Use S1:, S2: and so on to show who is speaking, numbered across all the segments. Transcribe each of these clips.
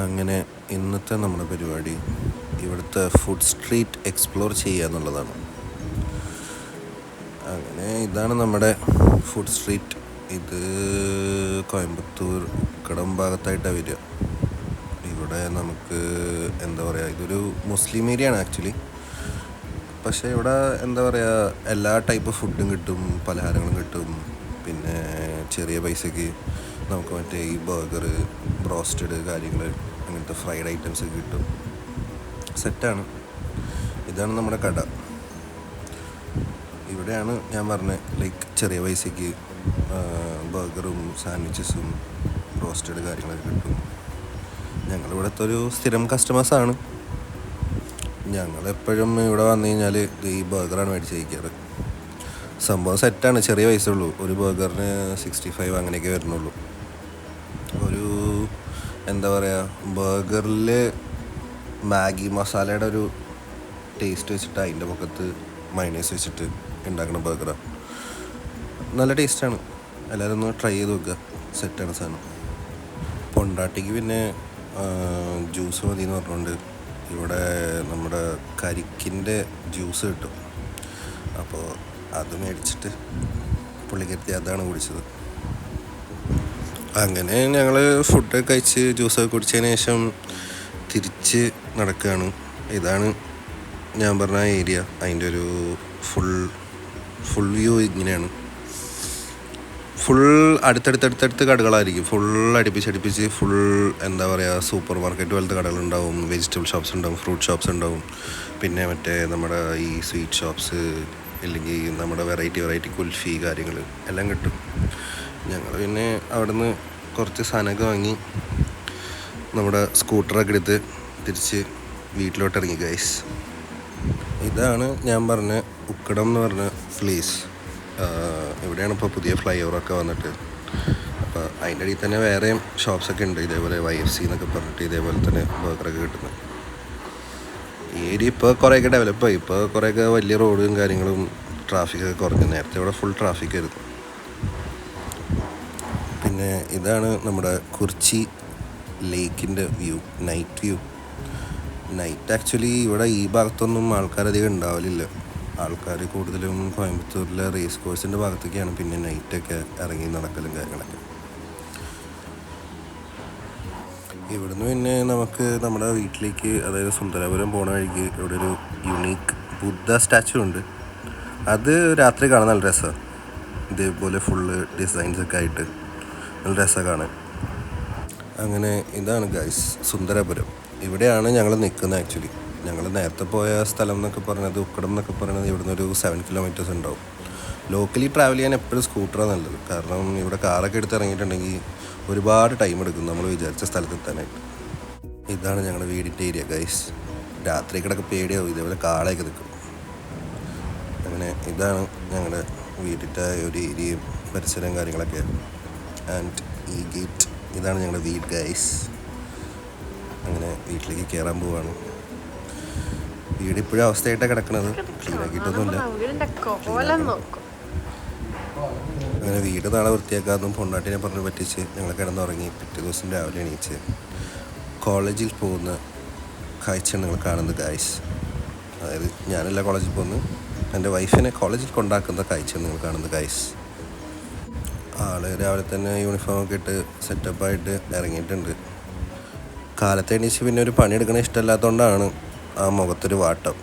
S1: അങ്ങനെ ഇന്നത്തെ നമ്മുടെ പരിപാടി ഇവിടുത്തെ ഫുഡ് സ്ട്രീറ്റ് എക്സ്പ്ലോർ ചെയ്യുക എന്നുള്ളതാണ്. അങ്ങനെ ഇതാണ് നമ്മുടെ ഫുഡ് സ്ട്രീറ്റ്. ഇത് കോയമ്പത്തൂർ ഉക്കടം ഭാഗത്തായിട്ടാണ് വരിക. ഇവിടെ നമുക്ക് എന്താ പറയുക, ഇതൊരു മുസ്ലിം ഏരിയ ആണ് ആക്ച്വലി. പക്ഷേ ഇവിടെ എന്താ പറയുക, എല്ലാ ടൈപ്പ് ഫുഡും കിട്ടും, പലഹാരങ്ങളും കിട്ടും. പിന്നെ ചെറിയ പൈസയ്ക്ക് നമുക്ക് മറ്റേ ഈ ബർഗർ, ബ്രോസ്റ്റഡ് കാര്യങ്ങൾ, അങ്ങനത്തെ ഫ്രൈഡ് ഐറ്റംസ് കിട്ടും. സെറ്റാണ്. ഇതാണ് നമ്മുടെ കട. ഇവിടെയാണ് ഞാൻ പറഞ്ഞത്, ലൈക്ക് ചെറിയ പൈസയ്ക്ക് ബർഗറും സാൻഡ്വിച്ചസും റോസ്റ്റഡ് കാര്യങ്ങളൊക്കെ കിട്ടും. ഞങ്ങളിവിടുത്തെ ഒരു സ്ഥിരം കസ്റ്റമേഴ്സാണ്. ഞങ്ങളെപ്പോഴും ഇവിടെ വന്നു കഴിഞ്ഞാൽ ഈ ബർഗറാണ് മേടിച്ച് കഴിക്കാറ്. സംഭവം സെറ്റാണ്. ചെറിയ പൈസ ഉള്ളൂ. ഒരു ബർഗറിന് 65 അങ്ങനെയൊക്കെ വരുന്നുള്ളൂ. ഒരു എന്താ പറയുക, ബർഗറിൽ മാഗി മസാലയുടെ ഒരു ടേസ്റ്റ് വെച്ചിട്ട് അതിൻ്റെ മുഖത്ത് മയണൈസ് വെച്ചിട്ട് ഉണ്ടാക്കുന്ന ബർഗറാണ്. നല്ല ടേസ്റ്റാണ്. എല്ലാവരും ഒന്ന് ട്രൈ ചെയ്ത് നോക്കുക. സെറ്റാണ് സാധനം. പൊണ്ടാട്ടിക്ക് പിന്നെ ജ്യൂസ് മതി എന്ന് പറഞ്ഞുകൊണ്ട് ഇവിടെ നമ്മുടെ കരിക്കിൻ്റെ ജ്യൂസ് കിട്ടും. അപ്പോൾ അത് മേടിച്ചിട്ട് പുള്ളിക്കരുത്തി അതാണ് കുടിച്ചത്. അങ്ങനെ ഞങ്ങൾ ഫുഡ് കഴിച്ച് ജ്യൂസൊക്കെ കുടിച്ചതിന് ശേഷം തിരിച്ച് നടക്കുകയാണ്. ഇതാണ് ഞാൻ പറഞ്ഞ ഏരിയ. അതിൻ്റെ ഒരു ഫുൾ വ്യൂ ഇങ്ങനെയാണ്. ഫുൾ അടുത്തടുത്ത് കടകളായിരിക്കും. ഫുൾ അടുപ്പിച്ച് ഫുൾ എന്താ പറയുക, സൂപ്പർ മാർക്കറ്റ് പോലത്തെ കടകളുണ്ടാവും. വെജിറ്റബിൾ ഷോപ്സ് ഉണ്ടാവും, ഫ്രൂട്ട് ഷോപ്സ് ഉണ്ടാവും. പിന്നെ മറ്റേ നമ്മുടെ ഈ സ്വീറ്റ് ഷോപ്സ്, ഇല്ലെങ്കിൽ നമ്മുടെ വെറൈറ്റി കുൽഫി കാര്യങ്ങൾ എല്ലാം കിട്ടും. ഞങ്ങൾ പിന്നെ അവിടുന്ന് കുറച്ച് സാധനമൊക്കെ വാങ്ങി നമ്മുടെ സ്കൂട്ടറൊക്കെ എടുത്ത് തിരിച്ച് വീട്ടിലോട്ട് ഇറങ്ങി ഗൈസ്. ഇതാണ് ഞാൻ പറഞ്ഞ ഉക്കടം എന്ന് പറഞ്ഞ പ്ലേസ്. ഇവിടെയാണ് ഇപ്പോൾ പുതിയ ഫ്ലൈ ഓവറൊക്കെ വന്നിട്ട്. അപ്പോൾ അതിൻ്റെ അടിയിൽ തന്നെ വേറെയും ഷോപ്സൊക്കെ ഉണ്ട്, ഇതേപോലെ YFC എന്നൊക്കെ പറഞ്ഞിട്ട് ഇതേപോലെ തന്നെ ബർഗറൊക്കെ കിട്ടുന്നത്. ഈ ഏരിയ ഇപ്പോൾ കുറേയൊക്കെ ഡെവലപ്പായി. ഇപ്പോൾ കുറേയൊക്കെ വലിയ റോഡും കാര്യങ്ങളും ട്രാഫിക്കൊക്കെ കുറഞ്ഞു. നേരത്തെ ഇവിടെ ഫുൾ ട്രാഫിക് ആയിരുന്നു. പിന്നെ ഇതാണ് നമ്മുടെ കുറിച്ചി ലേക്കിൻ്റെ view, night view. Night actually ഇവിടെ ഈ ഭാഗത്തൊന്നും ആൾക്കാരധികം ഉണ്ടാവലില്ല. ആൾക്കാർ കൂടുതലും കോയമ്പത്തൂരിലെ റേസ് കോഴ്സിൻ്റെ ഭാഗത്തൊക്കെയാണ് പിന്നെ നൈറ്റൊക്കെ ഇറങ്ങി നടക്കലും കാര്യങ്ങളൊക്കെ. ഇവിടുന്ന് പിന്നെ നമുക്ക് നമ്മുടെ വീട്ടിലേക്ക്, അതായത് സുന്ദരപുരം പോണ വഴിക്ക് ഇവിടെ ഒരു യുണീക്ക് ബുദ്ധ സ്റ്റാച്ചു ഉണ്ട്. അത് രാത്രി കാണാൻ നല്ല രസമാണ്. ഇതേപോലെ ഫുള്ള് ഡിസൈൻസൊക്കെ ആയിട്ട് നല്ല രസമാണ് കാണാൻ. അങ്ങനെ ഇതാണ് ഗൈസ് സുന്ദരപുരം. ഇവിടെയാണ് ഞങ്ങൾ നിൽക്കുന്നത്. ആക്ച്വലി ഞങ്ങൾ നേരത്തെ പോയ സ്ഥലം എന്നൊക്കെ പറഞ്ഞത്, ഉക്കടം എന്നൊക്കെ പറയുന്നത് ഇവിടുന്ന് ഒരു 7 കിലോമീറ്റേഴ്സ് ഉണ്ടാവും. ലോക്കലി ട്രാവൽ ചെയ്യാൻ എപ്പോഴും സ്കൂട്ടറാണ് നല്ലത്. കാരണം ഇവിടെ കാറൊക്കെ എടുത്ത് ഇറങ്ങിയിട്ടുണ്ടെങ്കിൽ ഒരുപാട് ടൈം എടുക്കും നമ്മൾ വിചാരിച്ച സ്ഥലത്ത് എത്താനായിട്ട്. ഇതാണ് ഞങ്ങളുടെ വീടിൻ്റെ ഏരിയ ഗൈസ്. രാത്രിക്കിടക്ക് പേടിയാവും, ഇതേപോലെ കാളയൊക്കെ നിൽക്കും. അങ്ങനെ ഇതാണ് ഞങ്ങളുടെ വീടിൻ്റെ ഒരു ഏരിയയും പരിസരവും കാര്യങ്ങളൊക്കെ. ആൻഡ് ഈ ഗേറ്റ്, ഇതാണ് ഞങ്ങളുടെ വീട് ഗൈസ്. അങ്ങനെ വീട്ടിലേക്ക് കയറാൻ പോവാണ്. വീട് ഇപ്പോഴും അവസ്ഥയായിട്ടാണ് കിടക്കുന്നത്, ക്ലീൻ ആക്കിയിട്ടൊന്നുമില്ല. അങ്ങനെ വീട് നാളെ വൃത്തിയാക്കാമെന്നും പൊണ്ടാട്ടിനെ പറഞ്ഞ് പറ്റിച്ച് ഞങ്ങൾ കിടന്നുറങ്ങി. പിറ്റേ ദിവസം രാവിലെ എണീച്ച് കോളേജിൽ പോകുന്ന കാഴ്ചയാണ് നിങ്ങൾ കാണുന്നത് ഗൈസ്. അതായത് ഞാനല്ല കോളേജിൽ പോകുന്നത്, എൻ്റെ വൈഫിനെ കോളേജിൽ കൊണ്ടാക്കുന്ന കാഴ്ചയാണ് നിങ്ങൾ കാണുന്നത് ഗൈസ്. ആള് രാവിലെ തന്നെ യൂണിഫോമൊക്കെ ഇട്ട് സെറ്റപ്പായിട്ട് ഇറങ്ങിയിട്ടുണ്ട്. കാലത്തെ എണീച്ച് പിന്നെ ഒരു പണിയെടുക്കണ ഇഷ്ടമല്ലാത്തതുകൊണ്ടാണ് ആ മുഖത്തൊരു വാട്ടം.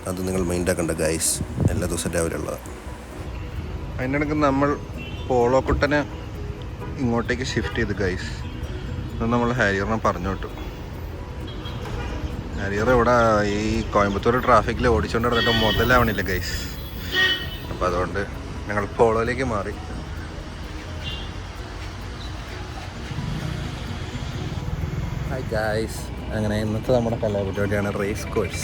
S1: അത് നിങ്ങൾ മൈൻഡാക്കണ്ട ഗൈസ്, എല്ലാ ദിവസവും രാവിലെ ഉള്ളതാണ്. അതിൻ്റെ ഇടയ്ക്ക് നമ്മൾ പോളോക്കുട്ടനെ ഇങ്ങോട്ടേക്ക് ഷിഫ്റ്റ് ചെയ്ത് ഗൈസ്. അത് നമ്മൾ ഹാരിയറിനെ പറഞ്ഞു വിട്ടു. ഹാരിയർ ഇവിടെ ഈ കോയമ്പത്തൂർ ട്രാഫിക്കിൽ ഓടിച്ചുകൊണ്ട് നടന്നിട്ട് മുതലാവണില്ല ഗൈസ്. അപ്പോൾ അതുകൊണ്ട് ഞങ്ങൾ പോളോയിലേക്ക് മാറി. Hi guys. അങ്ങനെ ഇന്നത്തെ നമ്മുടെ കലാപരിപാടിയാണ് റേസ് കോഴ്സ്.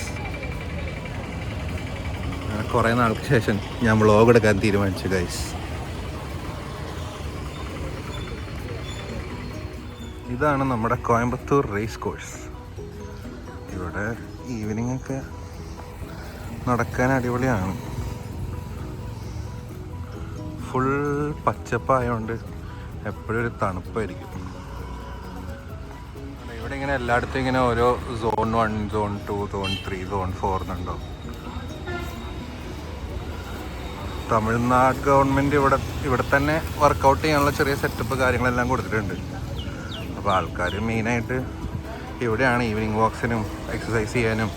S1: അങ്ങനെ കുറേ നാൾക്ക് ശേഷം ഞാൻ വ്ളോഗ് എടുക്കാൻ തീരുമാനിച്ചു ഗൈസ്. ഇതാണ് നമ്മുടെ കോയമ്പത്തൂർ റേസ് കോഴ്സ്. ഇവിടെ ഈവനിങ് ഒക്കെ നടക്കാൻ അടിപൊളിയാണ്. ഫുൾ പച്ചപ്പായതുകൊണ്ട് എപ്പോഴും ഒരു തണുപ്പായിരിക്കും.
S2: ഇവിടെ ഇങ്ങനെ എല്ലായിടത്തും ഇങ്ങനെ ഓരോ സോൺ 1, സോൺ 2, സോൺ 3, സോൺ 4 എന്നുണ്ടോ. തമിഴ്നാട് ഗവൺമെൻറ് ഇവിടെ തന്നെ വർക്കൗട്ട് ചെയ്യാനുള്ള ചെറിയ സെറ്റപ്പ് കാര്യങ്ങളെല്ലാം കൊടുത്തിട്ടുണ്ട്. അപ്പോൾ ആൾക്കാർ മെയിനായിട്ട് ഇവിടെയാണ് ഈവനിങ് വാക്സിനും എക്സസൈസ് ചെയ്യാനും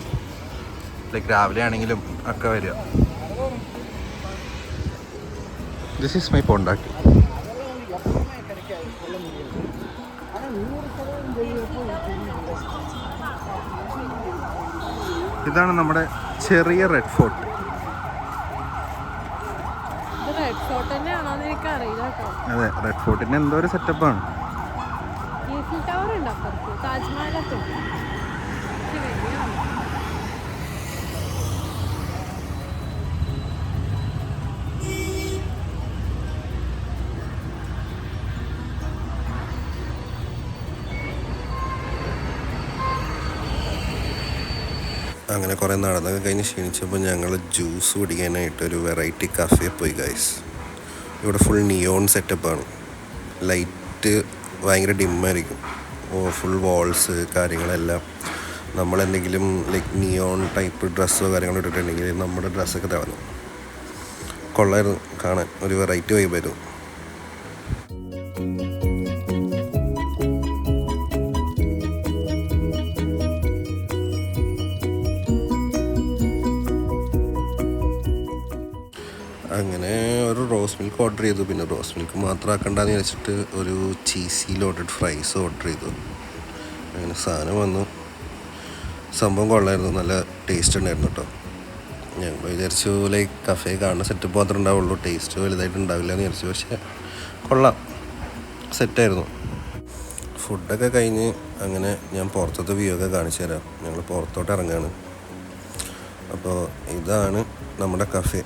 S2: ലൈക്ക് രാവിലെ ആണെങ്കിലും ഒക്കെ വരിക. ദിസ് ഈസ് മൈ പോണ്ടാക്കി. ഇതാണ് നമ്മുടെ ചെറിയ റെഡ് ഫോർട്ട്. അതെ, റെഡ് ഫോർട്ടിന്റെ എന്തോ ഒരു സെറ്റപ്പാണ്.
S1: അങ്ങനെ കുറേ നടന്നൊക്കെ കഴിഞ്ഞ് ക്ഷീണിച്ചപ്പോൾ ഞങ്ങൾ ജ്യൂസ് കുടിക്കാനായിട്ട് ഒരു വെറൈറ്റി കഫേ പോയി ഗൈസ്. ഇവിടെ ഫുൾ നിയോൺ സെറ്റപ്പാണ്. ലൈറ്റ് ഭയങ്കര ഡിമ്മായിരിക്കും. ഫുൾ വാൾസ് കാര്യങ്ങളെല്ലാം. നമ്മളെന്തെങ്കിലും ലൈക്ക് നിയോൺ ടൈപ്പ് ഡ്രസ്സോ കാര്യങ്ങളോ ഇട്ടിട്ടുണ്ടെങ്കിൽ നമ്മുടെ ഡ്രസ്സൊക്കെ തിളങ്ങും. കൊള്ളായിരുന്നു കാണാൻ, ഒരു വെറൈറ്റി വൈബായിരുന്നു. അങ്ങനെ ഒരു റോസ് മിൽക്ക് ഓർഡർ ചെയ്തു. പിന്നെ റോസ് മിൽക്ക് മാത്രം ആക്കണ്ടെന്ന് വിചാരിച്ചിട്ട് ഒരു ചീസി ലോഡഡ് ഫ്രൈസ് ഓർഡർ ചെയ്തു. അങ്ങനെ സാധനം വന്നു. സംഭവം കൊള്ളായിരുന്നു, നല്ല ടേസ്റ്റ് ഉണ്ടായിരുന്നു കേട്ടോ. ഞങ്ങൾ വിചാരിച്ചു ലൈക്ക് കഫേ കാണുന്ന സെറ്റപ്പ് മാത്രമേ ഉണ്ടാവുള്ളൂ, ടേസ്റ്റ് വലുതായിട്ട് ഉണ്ടാവില്ല എന്ന് വിചാരിച്ചു. പക്ഷേ കൊള്ളാം, സെറ്റായിരുന്നു. ഫുഡൊക്കെ കഴിഞ്ഞ് അങ്ങനെ ഞാൻ പുറത്തത്തെ വ്യൂ ഒക്കെ കാണിച്ചു തരാം. ഞങ്ങൾ പുറത്തോട്ട് ഇറങ്ങുകയാണ്. അപ്പോൾ ഇതാണ് നമ്മുടെ കഫേ,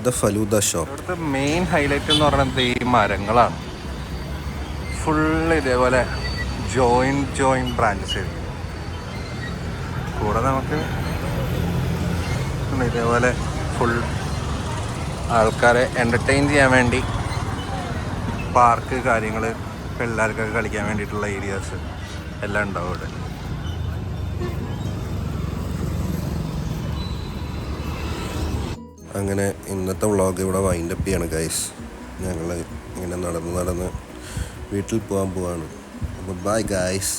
S1: ദ ഫലൂദ ഷോപ്പ്.
S2: ഇവിടുത്തെ മെയിൻ ഹൈലൈറ്റ് എന്ന് പറയുന്നത് ഈ മരങ്ങളാണ്. ഫുള്ള് ഇതേപോലെ ജോയിൻ ബ്രാഞ്ചസ്. കൂടെ നമുക്ക് ഇതേപോലെ ഫുൾ ആൾക്കാരെ എൻ്റർടൈൻ ചെയ്യാൻ വേണ്ടി പാർക്ക് കാര്യങ്ങൾ, പിള്ളേർക്കൊക്കെ കളിക്കാൻ വേണ്ടിയിട്ടുള്ള ഏരിയാസ് എല്ലാം ഉണ്ടാവും ഇവിടെ.
S1: അങ്ങനെ ഇന്നത്തെ വ്ളോഗ് ഇവിടെ വൈൻഡപ്പ് ചെയ്യാണ് ഗൈസ്. ഞങ്ങൾ ഇങ്ങനെ നടന്ന് വീട്ടിൽ പോകാൻ പോവാണ്. അപ്പോൾ ബൈ ഗൈസ്.